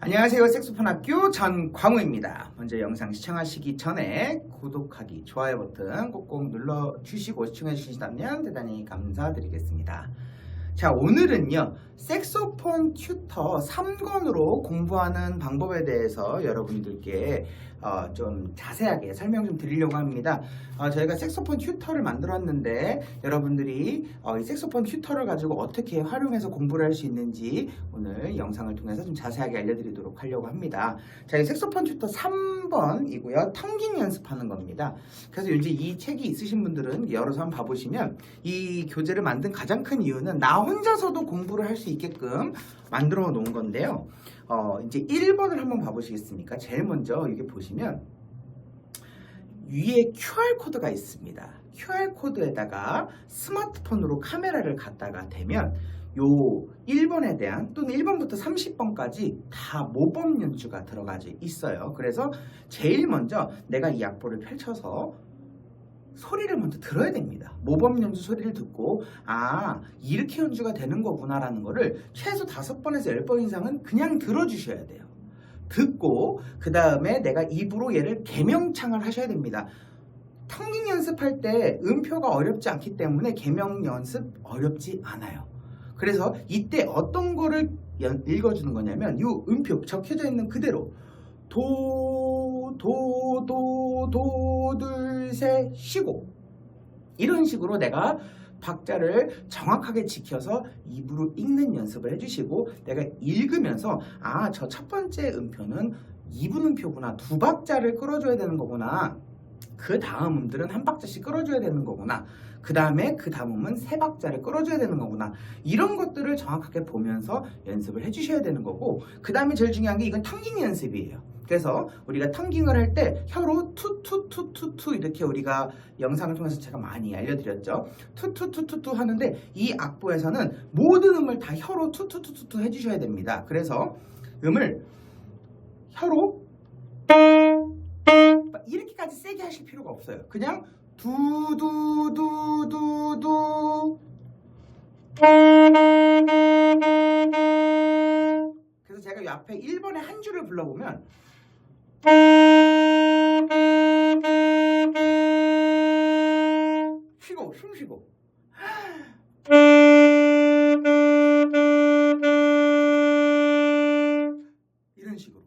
안녕하세요. 색소폰 학교 전광우입니다. 먼저 영상 시청하시기 전에 구독하기, 좋아요 버튼 꼭꼭 눌러주시고 시청해 주신다면 대단히 감사드리겠습니다. 자, 오늘은요 색소폰 튜터 3권으로 공부하는 방법에 대해서 여러분들께 좀 자세하게 설명 좀 드리려고 합니다. 저희가 색소폰 튜터를 만들었는데 여러분들이 이 색소폰 튜터를 가지고 어떻게 활용해서 공부를 할 수 있는지 오늘 영상을 통해서 좀 자세하게 알려드리도록 하려고 합니다. 자, 이 색소폰 튜터 3번이고요. 텅깅 연습하는 겁니다. 그래서 이제 이 책이 있으신 분들은 열어서 한번 봐보시면 이 교재를 만든 가장 큰 이유는 나 혼자서도 공부를 할 수 있게끔 만들어 놓은 건데요. 이제 1번을 한번 봐보시겠습니까? 제일 먼저 이게 보시면 위에 QR코드가 있습니다. QR코드에다가 스마트폰으로 카메라를 갖다가 대면 요 1번에 대한 또는 1번부터 30번까지 다 모범 연주가 들어가져 있어요. 그래서 제일 먼저 내가 이 악보를 펼쳐서 소리를 먼저 들어야 됩니다. 모범 연주 소리를 듣고 이렇게 연주가 되는 거구나 라는 거를 최소 5번에서 10번 이상은 그냥 들어주셔야 돼요. 듣고 그 다음에 내가 입으로 얘를 개명창을 하셔야 됩니다. 텅깅 연습할 때 음표가 어렵지 않기 때문에 개명 연습 어렵지 않아요. 그래서 이때 어떤 거를 읽어주는 거냐면 이 음표 적혀져 있는 그대로 둘, 셋, 쉬고 이런 식으로 내가 박자를 정확하게 지켜서 입으로 읽는 연습을 해주시고 내가 읽으면서 저 첫 번째 음표는 2분 음표구나, 2박자를 끌어줘야 되는 거구나, 그 다음 음들은 한 박자씩 끌어줘야 되는 거구나, 그 다음에 그 다음 음은 3박자를 끌어줘야 되는 거구나, 이런 것들을 정확하게 보면서 연습을 해주셔야 되는 거고, 그 다음에 제일 중요한 게 이건 텅깅 연습이에요. 그래서 우리가 텅깅을 할 때 혀로 투투투투투 이렇게 우리가 영상을 통해서 제가 많이 알려드렸죠. 투투투투투 하는데 이 악보에서는 모든 음을 다 혀로 투투투투투 해주셔야 됩니다. 그래서 음을 혀로 이렇게까지 세게 하실 필요가 없어요. 그냥 두두두두두. 그래서 제가 이 앞에 1번에 한 줄을 불러보면 쉬고 숨 쉬고 이런 식으로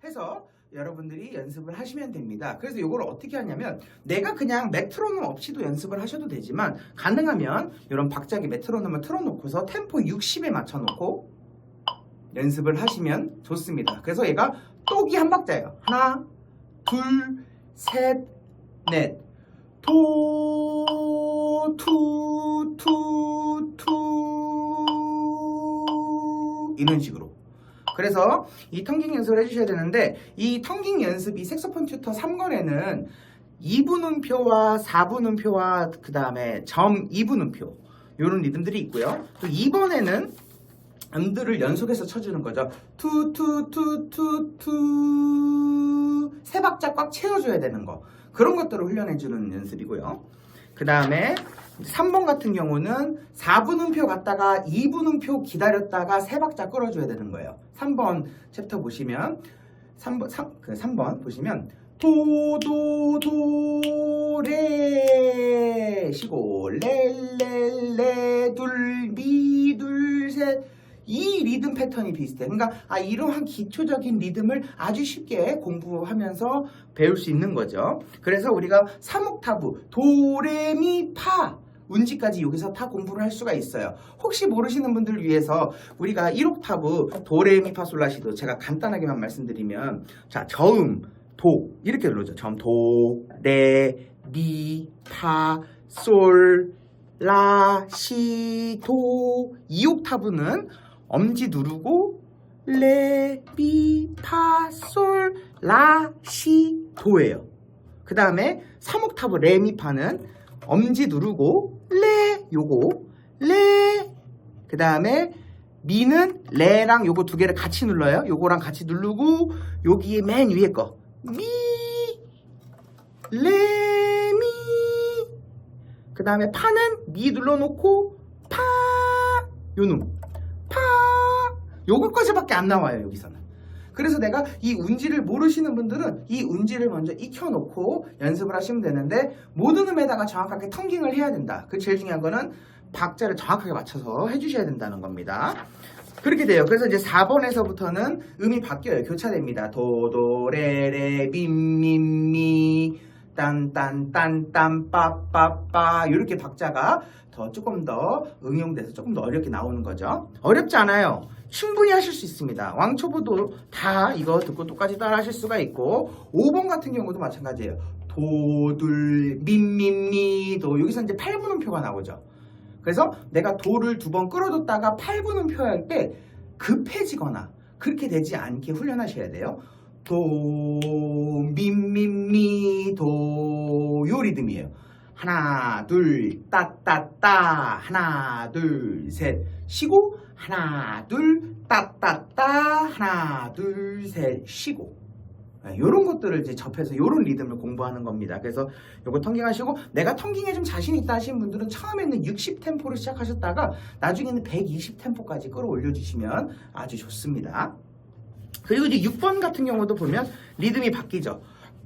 해서 여러분들이 연습을 하시면 됩니다. 그래서 이걸 어떻게 하냐면 내가 그냥 메트로놈 없이도 연습을 하셔도 되지만 가능하면 이런 박자기 메트로놈을 틀어놓고서 템포 60에 맞춰놓고 연습을 하시면 좋습니다. 그래서 얘가 똑이 한 박자예요. 하나, 둘, 셋, 넷. 도, 투, 투, 투. 이런 식으로. 그래서 이 텅깅 연습을 해주셔야 되는데 이 텅깅 연습, 이 색소폰 튜터 3권에는 2분 음표와 4분 음표와 그 다음에 점 2분 음표 이런 리듬들이 있고요. 또 2번에는 음들을 연속해서 쳐주는 거죠. 투투투투투 3박자 꽉 채워줘야 되는 거, 그런 것들을 훈련해주는 연습이고요. 그 다음에 3번 같은 경우는 4분 음표 갔다가 2분 음표 기다렸다가 3박자 끌어줘야 되는 거예요. 3번 챕터 보시면 3번 보시면 도도도레 쉬고 레레레 둘 미 둘 셋, 이 리듬 패턴이 비슷해. 그러니까 이러한 기초적인 리듬을 아주 쉽게 공부하면서 배울 수 있는 거죠. 그래서 우리가 3옥타브 도레미파 운지까지 여기서 다 공부를 할 수가 있어요. 혹시 모르시는 분들을 위해서 우리가 1옥타브 도레미파솔라시도 제가 간단하게만 말씀드리면 자, 저음 도 이렇게 눌러죠. 저음 도, 레, 미, 파, 솔, 라, 시, 도. 2옥타브는 엄지 누르고 레, 미, 파, 솔, 라, 시, 도예요. 그 다음에 3옥타브 레, 미, 파는 엄지 누르고 레, 요거 레, 그 다음에 미는 레랑 요거 두 개를 같이 눌러요. 요거랑 같이 누르고 여기에 맨 위에 거 미, 레, 미. 그 다음에 파는 미 눌러놓고 파, 요놈 파, 요것까지밖에 안 나와요, 여기서는. 그래서 내가 이 운지를 모르시는 분들은 이 운지를 먼저 익혀놓고 연습을 하시면 되는데 모든 음에다가 정확하게 텅깅을 해야 된다. 그 제일 중요한 거는 박자를 정확하게 맞춰서 해주셔야 된다는 겁니다. 그렇게 돼요. 그래서 이제 4번에서부터는 음이 바뀌어요. 교차됩니다. 도, 도, 레, 레, 미, 미, 미, 딴, 딴, 딴, 딴, 빠, 빠, 빠 이렇게 박자가 조금 더 응용돼서 조금 더 어렵게 나오는 거죠. 어렵지 않아요. 충분히 하실 수 있습니다. 왕초보도 다 이거 듣고 똑같이 따라 하실 수가 있고 5번 같은 경우도 마찬가지예요. 도, 둘, 미, 미, 미, 도 여기서 이제 8분음표가 나오죠. 그래서 내가 도를 2번 끌어줬다가 8분음표 할 때 급해지거나 그렇게 되지 않게 훈련하셔야 돼요. 도, 미, 미, 미, 도 요 리듬이에요. 하나, 둘, 따, 따, 따 하나, 둘, 셋 쉬고 하나, 둘, 따, 따, 따 하나, 둘, 셋 쉬고 이런 것들을 이제 접해서 이런 리듬을 공부하는 겁니다. 그래서 요거 텅깅하시고 내가 텅깅에 좀 자신 있다 하시는 분들은 처음에는 60템포로 시작하셨다가 나중에는 120템포까지 끌어올려 주시면 아주 좋습니다. 그리고 이제 6번 같은 경우도 보면 리듬이 바뀌죠.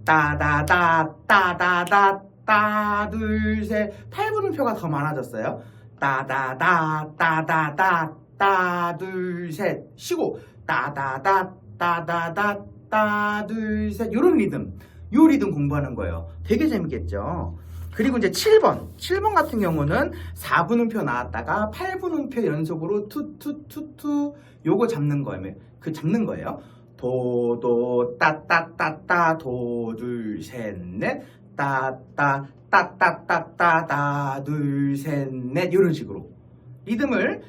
따다다 따다다 따 둘 셋 8분음표가 더 많아졌어요. 따다다 따다다 따 둘 셋 쉬고 따다다 따다다 따 둘 셋 요런 리듬 요 리듬 공부하는 거예요. 되게 재밌겠죠. 그리고 이제 7번 같은 경우는 4분음표 나왔다가 8분음표 연속으로 투투투투 요거 잡는 거예요. 그 잡는 거예요. 도도 따따따따 도 둘 셋 넷 따따 따따따따 따 둘 셋 넷 이런 식으로 리듬을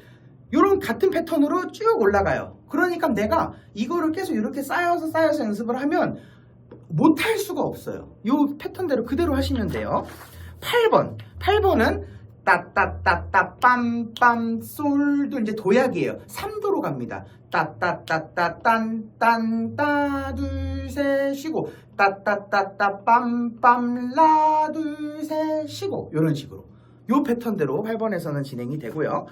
이런 같은 패턴으로 쭉 올라가요. 그러니까 내가 이거를 계속 이렇게 쌓여서 연습을 하면 못할 수가 없어요. 이 패턴대로 그대로 하시면 돼요. 8번은 따따따따 빰빰 솔도 이제 도약이에요. 3도로 갑니다. 따따따따 딴딴 따 둘 셋 쉬고 따따따따 빰빰 라 둘 셋 쉬고 이런 식으로 이 패턴대로 8번에서는 진행이 되고요.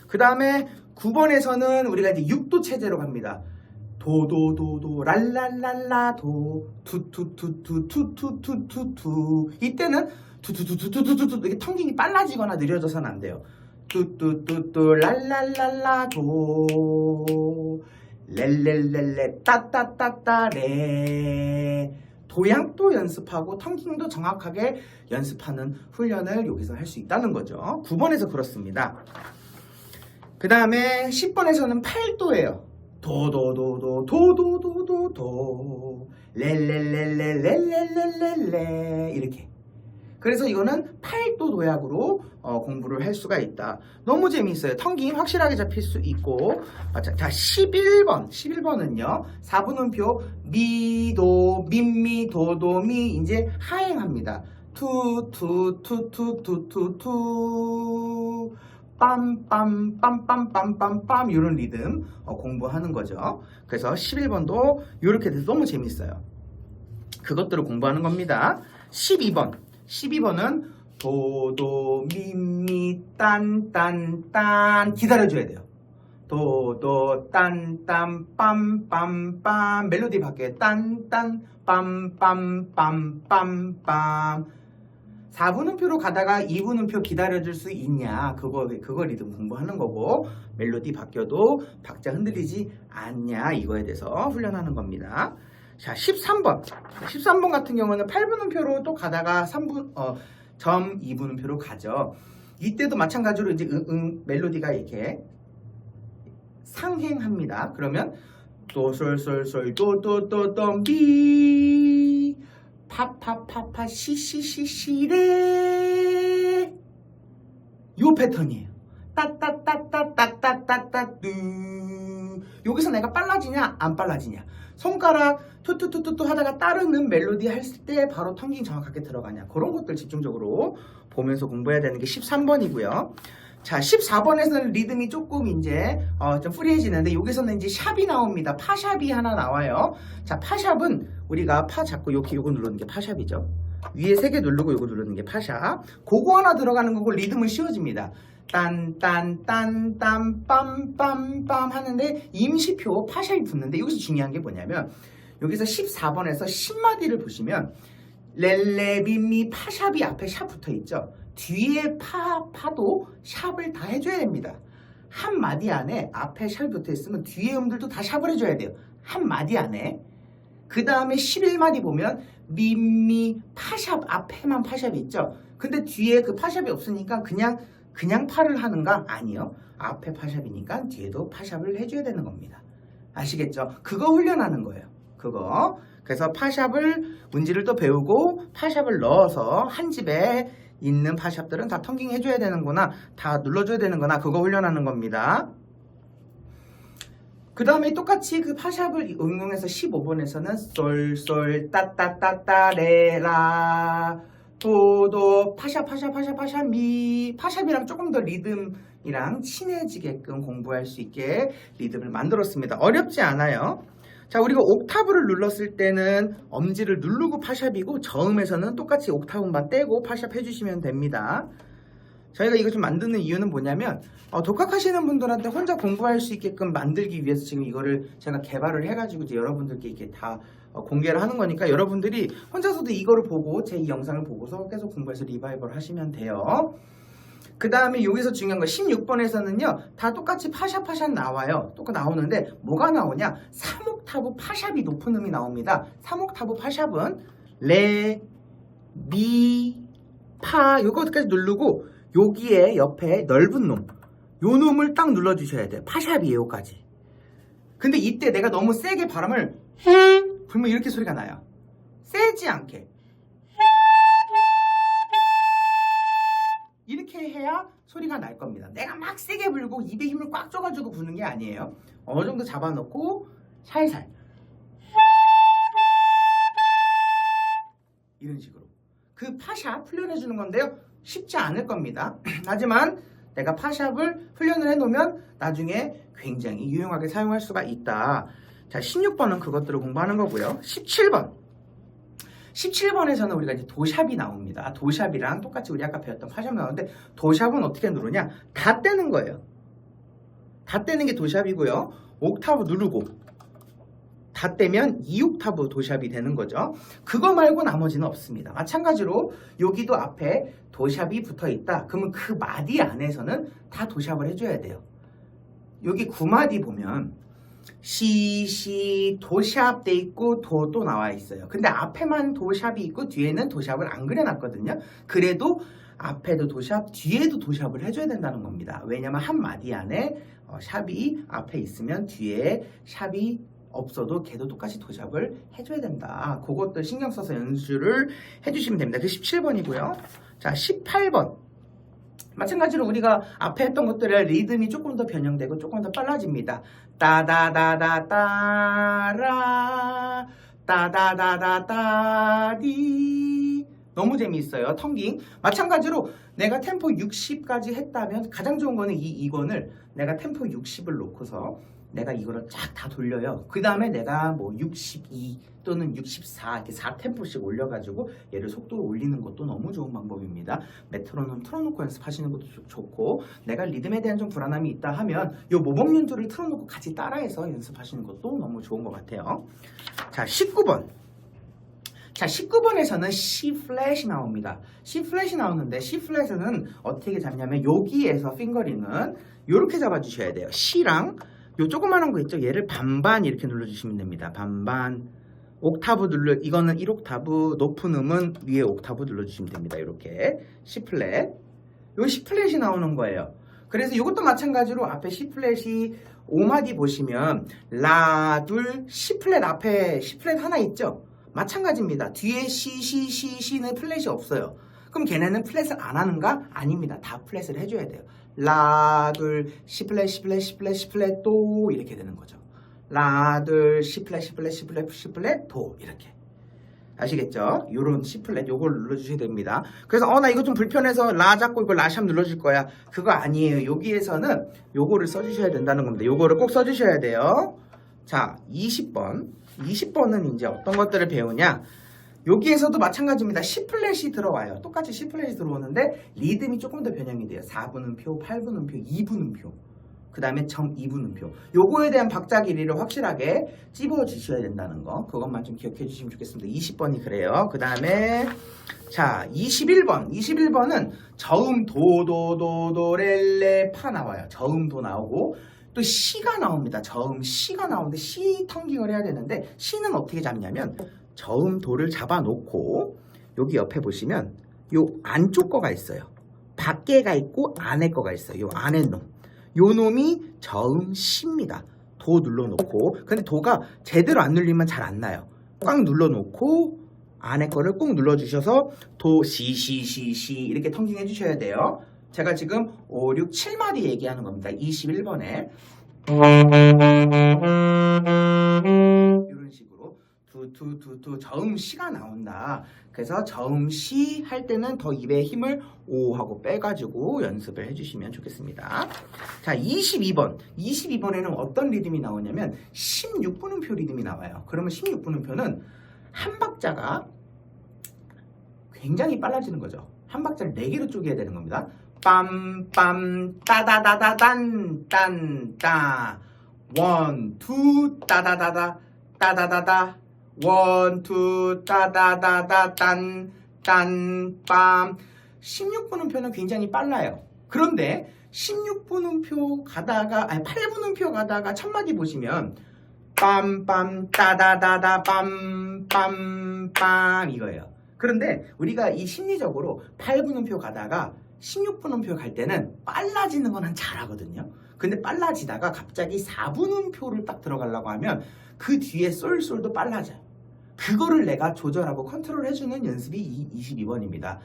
그 다음에 9번에서는 우리가 이제 6도 체제로 갑니다. 도도도도 랄랄랄라 도 투투투투투투투투투 이때는 투투투투투투투 이렇게 텅깅이 빨라지거나 느려져서는 안 돼요. 뚜뚜뚜뚜 랄랄랄라 도 렐렐렐레 따따따따 레 도약도 연습하고 텅깅도 정확하게 연습하는 훈련을 여기서 할 수 있다는 거죠. 9번에서 그렇습니다. 그 다음에 10번에서는 8도예요. 도도도도 도도도도도 렐렐렐렐렐렐렐렐레 이렇게. 그래서 이거는 8도 도약으로 공부를 할 수가 있다. 너무 재미있어요. 텅깅이 확실하게 잡힐 수 있고. 자 11번은요. 4분음표 미도 미미 도도미 이제 하행합니다. 투투투투투투투 빰빰빰빰빰빰빰 이런 리듬 공부하는 거죠. 그래서 11번도 이렇게 돼서 너무 재밌어요. 그것들을 공부하는 겁니다. 12번은 도도 미미 딴딴딴 기다려줘야 돼요. 도도 딴딴 빰빰빰 멜로디 바뀌어요. 딴딴 빰빰빰빰빰 4분음표로 가다가 2분음표 기다려줄 수 있냐 그거 리듬 공부하는 거고 멜로디 바뀌어도 박자 흔들리지 않냐 이거에 대해서 훈련하는 겁니다. 자 13번 같은 경우는 8분음표로 또 가다가 점 2분음표로 가죠. 이때도 마찬가지로 이제 멜로디가 이렇게 상행합니다. 그러면 도솔솔솔 도도도도미 파파파파 시시시시레 요 패턴이에요. 따따따따따따따따 뚜 여기서 내가 빨라지냐 안 빨라지냐 손가락 투투투투투 하다가 따르는 멜로디 했을 때 바로 텅깅 정확하게 들어가냐 그런 것들 집중적으로 보면서 공부해야 되는 게 13번이고요. 자 14번에서는 리듬이 조금 이제 좀 프리해지는데 여기서는 이제 샵이 나옵니다. 파샵이 하나 나와요. 자 파샵은 우리가 파 잡고 요거 누르는 게 파샵이죠. 위에 3개 누르고 요거 누르는 게 파샵. 그거 하나 들어가는 거고 리듬은 쉬워집니다. 딴딴딴딴 빰빰빰 하는데 임시표 파샵이 붙는데 여기서 중요한 게 뭐냐면 여기서 14번에서 10마디를 보시면 렐레미미 파샵이 앞에 샵 붙어 있죠. 뒤에 파도 샵을 다 해줘야 됩니다. 한 마디 안에 앞에 샵이 붙어 있으면 뒤에 음들도 다 샵을 해줘야 돼요. 한 마디 안에. 그 다음에 11마디 보면 미미 파샵 앞에만 파샵이 있죠. 근데 뒤에 그 파샵이 없으니까 그냥 파를 하는가? 아니요. 앞에 파샵이니까 뒤에도 파샵을 해줘야 되는 겁니다. 아시겠죠? 그거 훈련하는 거예요. 그거. 그래서 파샵을 문지를 또 배우고 파샵을 넣어서 한 집에 있는 파샵들은 다 텅깅 해줘야 되는구나. 다 눌러줘야 되는구나. 그거 훈련하는 겁니다. 그 다음에 똑같이 그 파샵을 응용해서 15번에서는 솔솔 따따따따 레라 도도 파샵 미 파샵이랑 조금 더 리듬이랑 친해지게끔 공부할 수 있게 리듬을 만들었습니다. 어렵지 않아요. 자, 우리가 옥타브를 눌렀을 때는 엄지를 누르고 파샵이고 저음에서는 똑같이 옥타브만 떼고 파샵 해주시면 됩니다. 저희가 이거 좀 만드는 이유는 뭐냐면 독학하시는 분들한테 혼자 공부할 수 있게끔 만들기 위해서 지금 이거를 제가 개발을 해가지고 이제 여러분들께 이렇게 다 공개를 하는 거니까 여러분들이 혼자서도 이거를 보고 제 이 영상을 보고서 계속 공부해서 리바이벌 하시면 돼요. 그 다음에 여기서 중요한 거 16번에서는요 다 똑같이 파샵 나와요. 똑같이 나오는데 뭐가 나오냐? 3옥타브 파샵이 높은 음이 나옵니다. 3옥타브 파샵은 레, 미, 파 요거까지 누르고 여기에 옆에 넓은 놈 요 놈을 딱 눌러주셔야 돼요. 파샵이에요 요까지. 근데 이때 내가 너무 세게 바람을 불면 이렇게 소리가 나요. 세지 않게 이렇게 해야 소리가 날 겁니다. 내가 막 세게 불고 입에 힘을 꽉 줘가지고 부는 게 아니에요. 어느 정도 잡아놓고 살살 이런 식으로 그 파샵 훈련해주는 건데요. 쉽지 않을 겁니다. 하지만 내가 파샵을 훈련을 해놓으면 나중에 굉장히 유용하게 사용할 수가 있다. 자, 16번은 그것들을 공부하는 거고요. 17번에서는 우리가 이제 도샵이 나옵니다. 도샵이랑 똑같이 우리 아까 배웠던 파샵 나오는데 도샵은 어떻게 누르냐? 다 떼는 거예요. 다 떼는 게 도샵이고요. 옥타브 누르고 다 떼면 2옥타브 도샵이 되는 거죠. 그거 말고 나머지는 없습니다. 마찬가지로 여기도 앞에 도샵이 붙어 있다. 그러면 그 마디 안에서는 다 도샵을 해줘야 돼요. 여기 9마디 보면 시 도샵 돼 있고 도도 나와 있어요. 근데 앞에만 도샵이 있고 뒤에는 도샵을 안 그려놨거든요. 그래도 앞에도 도샵, 뒤에도 도샵을 해줘야 된다는 겁니다. 왜냐면 한 마디 안에 샵이 앞에 있으면 뒤에 샵이 없어도 걔도 똑같이 도샵을 해줘야 된다. 그것들 신경 써서 연주를 해주시면 됩니다. 그 17번이고요. 자, 18번. 마찬가지로 우리가 앞에 했던 것들의 리듬이 조금 더 변형되고 조금 더 빨라집니다. 따다다다 따라 따다다다 따디 너무 재미있어요. 텅깅. 마찬가지로 내가 템포 60까지 했다면 가장 좋은 거는 이건을 내가 템포 60을 놓고서 내가 이거를 쫙 다 돌려요. 그 다음에 내가 뭐 62 또는 64 이렇게 4템포씩 올려가지고 얘를 속도를 올리는 것도 너무 좋은 방법입니다. 메트로놈 틀어놓고 연습하시는 것도 좋고 내가 리듬에 대한 좀 불안함이 있다 하면 이 모범 연주를 틀어놓고 같이 따라해서 연습하시는 것도 너무 좋은 것 같아요. 자, 19번. 자, 19번에서는 C 플랫이 나옵니다. C 플랫이 나오는데 C 플랫은 어떻게 잡냐면 여기에서 핑거링은 이렇게 잡아주셔야 돼요. C랑 요 조그마한 거 있죠? 얘를 반반 이렇게 눌러주시면 됩니다. 반반. 옥타브 이거는 1옥타브, 높은 음은 위에 옥타브 눌러주시면 됩니다. 이렇게 C 플랫. 요 C 플랫이 나오는 거예요. 그래서 이것도 마찬가지로 앞에 C 플랫이 5마디 보시면 라, 둘, C 플랫 앞에 C 플랫 하나 있죠? 마찬가지입니다. 뒤에 C는 플랫이 없어요. 그럼 걔네는 플랫을 안 하는가? 아닙니다. 다 플랫을 해줘야 돼요. 라, 둘, C 플랫, C 플랫, C 플랫, C 플랫, 도 이렇게 되는 거죠. 라, 둘, C 플랫, C 플랫, C 플랫, C 플랫, 도 이렇게. 아시겠죠? 요런 C 플랫 요걸 눌러주셔야 됩니다. 그래서 나 이거 좀 불편해서 라 잡고 이거 라샵 눌러줄 거야. 그거 아니에요. 여기에서는 요거를 써주셔야 된다는 겁니다. 요거를 꼭 써주셔야 돼요. 자, 20번. 20번은 이제 어떤 것들을 배우냐? 여기에서도 마찬가지입니다. C 플랫이 들어와요. 똑같이 C 플랫이 들어오는데 리듬이 조금 더 변형이 돼요. 4분음표, 8분음표, 2분음표. 그 다음에 점 2분음표. 요거에 대한 박자 길이를 확실하게 찝어 주셔야 된다는 거. 그것만 좀 기억해 주시면 좋겠습니다. 20번이 그래요. 그 다음에 자 21번. 21번은 저음 도도도도렐레 파 나와요. 저음도 나오고 또 C가 나옵니다. 저음 C가 나오는데 C 텅깅을 해야 되는데 C는 어떻게 잡냐면 저음 도를 잡아놓고 여기 옆에 보시면 요 안쪽 거가 있어요. 밖에가 있고 안에 거가 있어요. 요 안에 놈. 요 놈이 저음 C입니다. 도 눌러놓고 근데 도가 제대로 안 눌리면 잘 안 나요. 꽉 눌러놓고 안에 거를 꾹 눌러주셔서 도 C, C, C, C 이렇게 텅깅 해주셔야 돼요. 제가 지금 5, 6, 7마디 얘기하는 겁니다. 21번에 이런 식으로 두두두두 저음 C가 나온다. 그래서 저음 C 할 때는 더 입에 힘을 오 하고 빼가지고 연습을 해주시면 좋겠습니다. 자 22번 22번에는 어떤 리듬이 나오냐면 16분음표 리듬이 나와요. 그러면 16분음표는 한 박자가 굉장히 빨라지는 거죠. 한 박자를 4개로 쪼개야 되는 겁니다. 빰빰 따다다다단 딴따 원 투 따다다다 따다다다 원 투 따다다다 딴딴빰 16분음표는 굉장히 빨라요. 그런데 16분음표 가다가 8분음표 가다가 첫마디 보시면 빰빰 따다다다 빰빰빰 이거예요. 그런데 우리가 이 심리적으로 8분음표 가다가 16분음표 갈 때는 빨라지는 건 잘하거든요. 근데 빨라지다가 갑자기 4분음표를 딱 들어가려고 하면 그 뒤에 솔솔도 빨라져요. 그거를 내가 조절하고 컨트롤 해주는 연습이 22번입니다.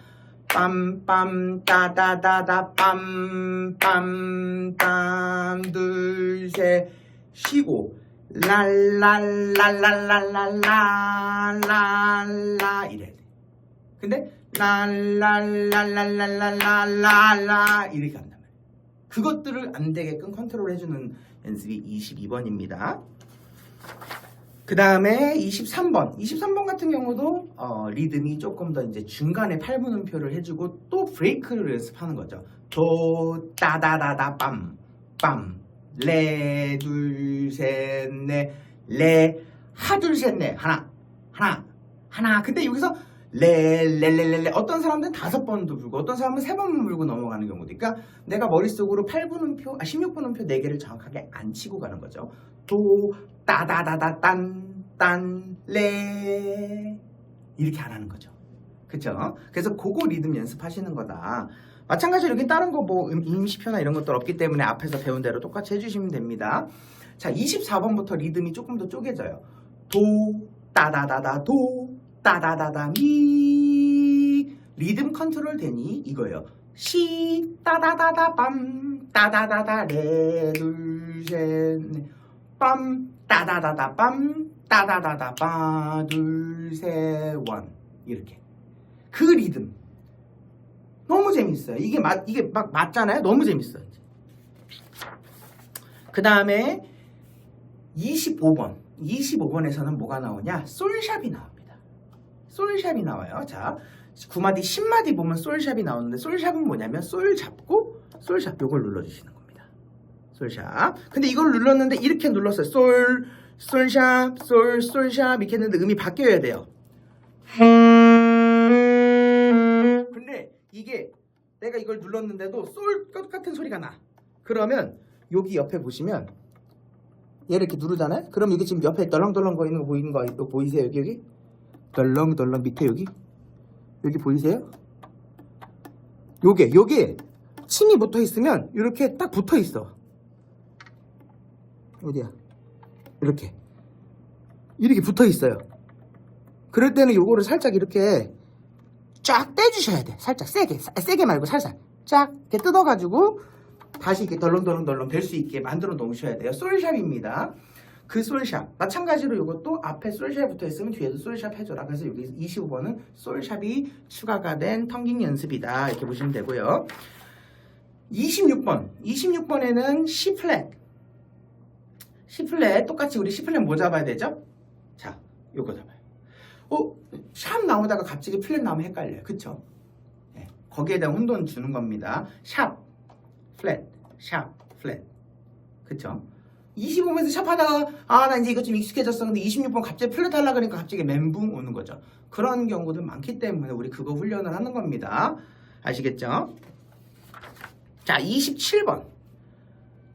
빰빰 따다다다 빰빰빰 둘 셋 쉬고 랄랄랄랄랄랄랄랄라 이래야 돼. 근데 랄랄랄랄랄랄랄라 이렇게 한단 말이에요. 그것들을 안 되게끔 컨트롤 해주는 연습이 22번입니다. 그 다음에 23번. 23번 같은 경우도 리듬이 조금 더 이제 중간에 8분음표를 해주고 또 브레이크를 연습하는 거죠. 도 따다다다 빰빰 레 둘 셋 넷 레 하 둘 셋 넷 하나 근데 여기서 레 어떤 사람들은 5번도 불고 어떤 사람은 3번 불고 넘어가는 경우도 그러니까 내가 머릿속으로 16분음표 4개를 정확하게 안 치고 가는 거죠. 도 따다다다 딴 레 이렇게 안 하는 거죠. 그쵸? 그래서 그거 리듬 연습하시는 거다. 마찬가지로 여기 다른 거 뭐 임시표나 이런 것들 없기 때문에 앞에서 배운 대로 똑같이 해주시면 됩니다. 자 24번부터 리듬이 조금 더 쪼개져요. 도 따다다다 도 따다다다 미 리듬 컨트롤 되니 이거예요. 시 따다다다 빰 따다다다 레 둘 셋 넷 빰 따다다다 빰 따다다다 빠 둘 셋 원 이렇게 그 리듬 너무 재밌어요. 이게 막 맞잖아요. 너무 재밌어요. 그 다음에 25번 25번에서는 뭐가 나오냐? 솔샵이 나옵니다. 솔샵이 나와요. 자 9마디 10마디 보면 솔샵이 나오는데 솔샵은 뭐냐면 솔 잡고 솔샵 요걸 눌러주시는 겁니다. 솔샵. 근데 이걸 눌렀는데 이렇게 눌렀어요. 솔샵 솔샵 이렇게 했는데 음이 바뀌어야 돼요. 근데 이게 내가 이걸 눌렀는데도 솔 같은 소리가 나. 그러면 여기 옆에 보시면 얘를 이렇게 누르잖아요. 그럼 이게 지금 옆에 덜렁덜렁 거리는 거 보이는 거 보이세요? 여기 덜렁덜렁 밑에 여기 보이세요? 요게 침이 붙어 있으면 이렇게 딱 붙어 있어. 어디야? 이렇게 붙어 있어요. 그럴 때는 요거를 살짝 이렇게 쫙 떼주셔야 돼. 살짝 세게 말고 살살 쫙 이렇게 뜯어가지고 다시 이렇게 덜렁덜렁 될 수 있게 만들어 놓으셔야 돼요. 솔샵입니다. 그 솔샵 마찬가지로 이것도 앞에 솔샵 붙어 있으면 뒤에도 솔샵 해줘라. 그래서 여기 25번은 솔샵이 추가가 된 텅깅 연습이다 이렇게 보시면 되고요. 26번에는 C 플랫 똑같이 우리 C 플랫 뭐 잡아야 되죠? 자 요거 잡아요. 샵 나오다가 갑자기 플랫 나오면 헷갈려요. 그쵸? 네, 거기에 대한 혼돈 주는 겁니다. 샵, 플랫, 샵, 플랫. 그쵸? 25번에서 샵 하다가 나 이제 이거 좀 익숙해졌어. 근데 26번 갑자기 플랫 하려고 그러니까 갑자기 멘붕 오는 거죠. 그런 경우도 많기 때문에 우리 그거 훈련을 하는 겁니다. 아시겠죠? 자, 27번.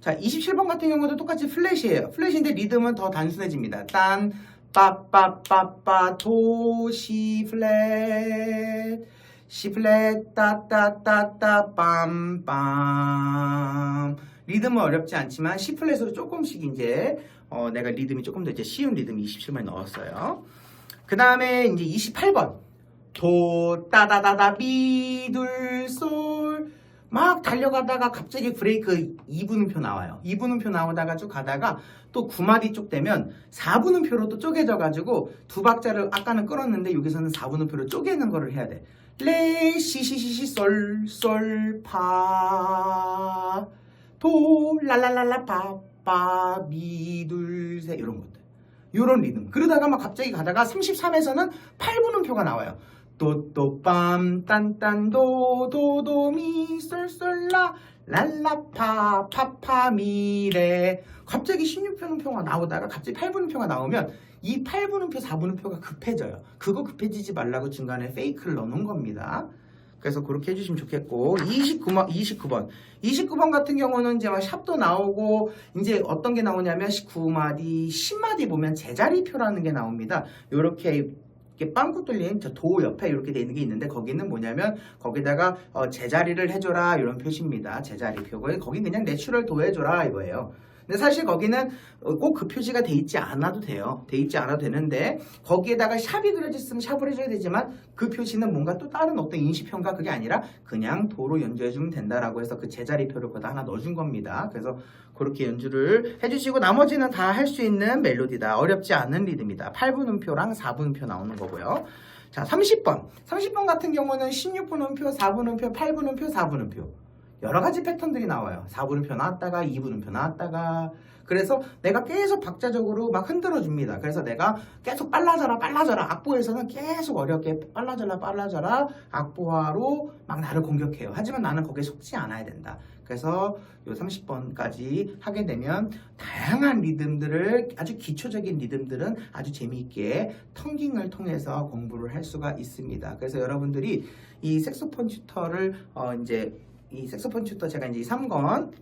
자, 27번 같은 경우도 똑같이 플랫이에요. 플랫인데 리듬은 더 단순해집니다. 딴, 빠빠빠빠, 도, 시 플랫, 시 플랫, 따따따따, 빰빰. 리듬은 어렵지 않지만 시 플랫으로 조금씩 이제 내가 리듬이 조금 더 이제 쉬운 리듬 27번에 넣었어요. 그 다음에 이제 28번. 도, 따다다다, 미, 둘, 솔. 막 달려가다가 갑자기 브레이크 2분음표 나와요. 2분음표 나오다가 쭉 가다가 또 9마디 쪽 되면 4분음표로 또 쪼개져가지고 두 박자를 아까는 끌었는데 여기서는 4분음표로 쪼개는 거를 해야 돼. 레, 시, 시, 시, 시, 솔, 솔, 파, 도, 랄랄랄라, 파, 파, 미, 둘, 셋 이런 것들. 요런 리듬. 그러다가 막 갑자기 가다가 33에서는 8분음표가 나와요. 또또빰 딴딴도 도도미 쏠쏠라 랄라파 파파미레. 갑자기 16분음표가 나오다가 갑자기 8분음표가 나오면 이 8분음표 4분음표가 급해져요. 그거 급해지지 말라고 중간에 페이크를 넣어놓은 겁니다. 그래서 그렇게 해주시면 좋겠고 29번 같은 경우는 이제 막 샵도 나오고 이제 어떤 게 나오냐면 9마디 10마디 보면 제자리표라는 게 나옵니다. 요렇게 이렇게 빵꾸 뚫린 저 도 옆에 이렇게 돼 있는 게 있는데 거기는 뭐냐면 거기다가 제자리를 해줘라 이런 표시입니다. 제자리표. 거긴 그냥 내추럴 도 해줘라 이거예요. 근데 사실 거기는 꼭 그 표시가 돼 있지 않아도 돼요. 돼 있지 않아도 되는데 거기에다가 샵이 그려져 있으면 샵을 해줘야 되지만 그 표시는 뭔가 또 다른 어떤 인식표인가 그게 아니라 그냥 도로 연주해주면 된다라고 해서 그 제자리표를 거기다 하나 넣어준 겁니다. 그래서 그렇게 연주를 해주시고 나머지는 다 할 수 있는 멜로디다. 어렵지 않은 리듬이다. 8분음표랑 4분음표 나오는 거고요. 자, 30번. 30번 같은 경우는 16분음표, 4분음표, 8분음표, 4분음표. 여러 가지 패턴들이 나와요. 4분음표 나왔다가 2분음표 나왔다가 그래서 내가 계속 박자적으로 막 흔들어 줍니다. 그래서 내가 계속 빨라져라 악보에서는 계속 어렵게 빨라져라 악보화로 막 나를 공격해요. 하지만 나는 거기에 속지 않아야 된다. 그래서 요 30번까지 하게 되면 다양한 리듬들을 아주 기초적인 리듬들은 아주 재미있게 텅깅을 통해서 공부를 할 수가 있습니다. 그래서 여러분들이 이 색소폰 튜터를 이 색소폰 튜터 제가 이제 3권을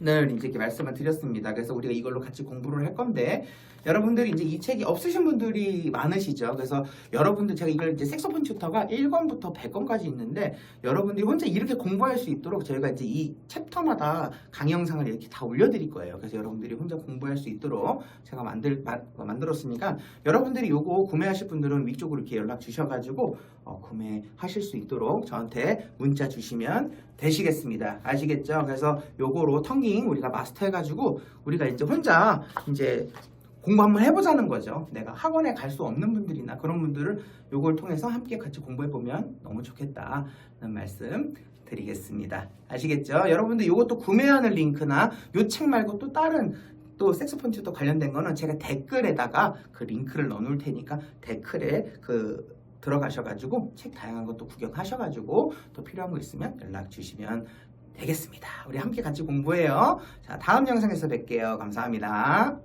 이제 이렇게 말씀을 드렸습니다. 그래서 우리가 이걸로 같이 공부를 할 건데 여러분들이 이제 이 책이 없으신 분들이 많으시죠. 그래서 여러분들 제가 이걸 이제 색소폰 튜터가 1권부터 100권까지 있는데 여러분들이 혼자 이렇게 공부할 수 있도록 저희가 이제 이 챕터마다 강의 영상을 이렇게 다 올려드릴 거예요. 그래서 여러분들이 혼자 공부할 수 있도록 제가 만들었으니까 여러분들이 요거 구매하실 분들은 위쪽으로 이렇게 연락 주셔가지고 구매하실 수 있도록 저한테 문자 주시면 되시겠습니다. 아시겠죠? 그래서 요거로 텅깅 우리가 마스터해가지고 우리가 이제 혼자 이제 공부 한번 해보자는 거죠. 내가 학원에 갈 수 없는 분들이나 그런 분들을 요걸 통해서 함께 같이 공부해보면 너무 좋겠다는 말씀 드리겠습니다. 아시겠죠? 여러분들 요것도 구매하는 링크나 요 책 말고 또 다른 또 색소폰 튜터 관련된 거는 제가 댓글에다가 그 링크를 넣어놓을 테니까 댓글에 들어가셔가지고 책 다양한 것도 구경하셔가지고 또 필요한 거 있으면 연락 주시면 되겠습니다. 우리 함께 같이 공부해요. 자, 다음 영상에서 뵐게요. 감사합니다.